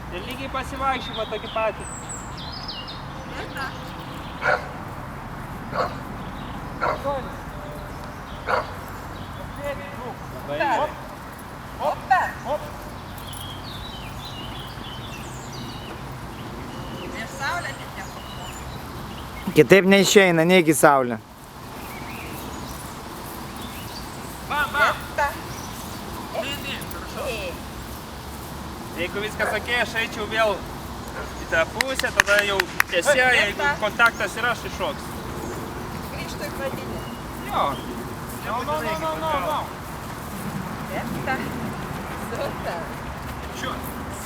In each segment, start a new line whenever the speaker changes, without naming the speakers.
Ir lygiai pasivaikščiojimą tokį patį.
Kitaip neišeina, neigi saulė.
Jeigu viskas okei, aš eičiau vėl į tą pusę, tada jau tiesia, jeigu kontaktas yra, aš iššoksiu.
Grįžtu į pradinę.
Jo.
Super.
Šiuo.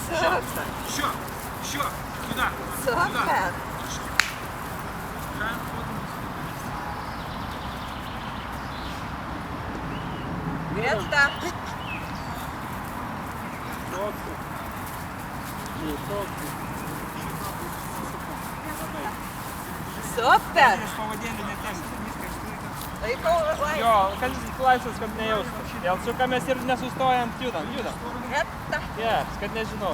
Super.
Šiuo. Šiuo. Сюда.
Super. Greta. Super. Laikau laisvą.
Jo, kad laisvas, kad nejaustų. Vėl sukamės ir nesustojant, judam.
Greta.
Yes, kad nežinau.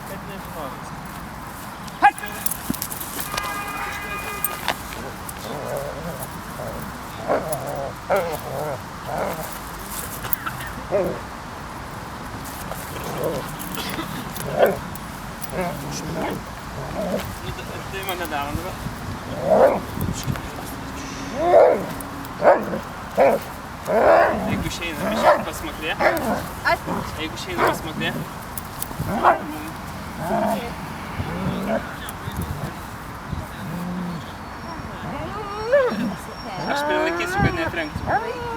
Kad nežinau. Tai mane darom dabar. Jeigu išeina pasmaklė. Jeigu išeina pasmaklė. Aš prilaikysiu, kad netrenktų.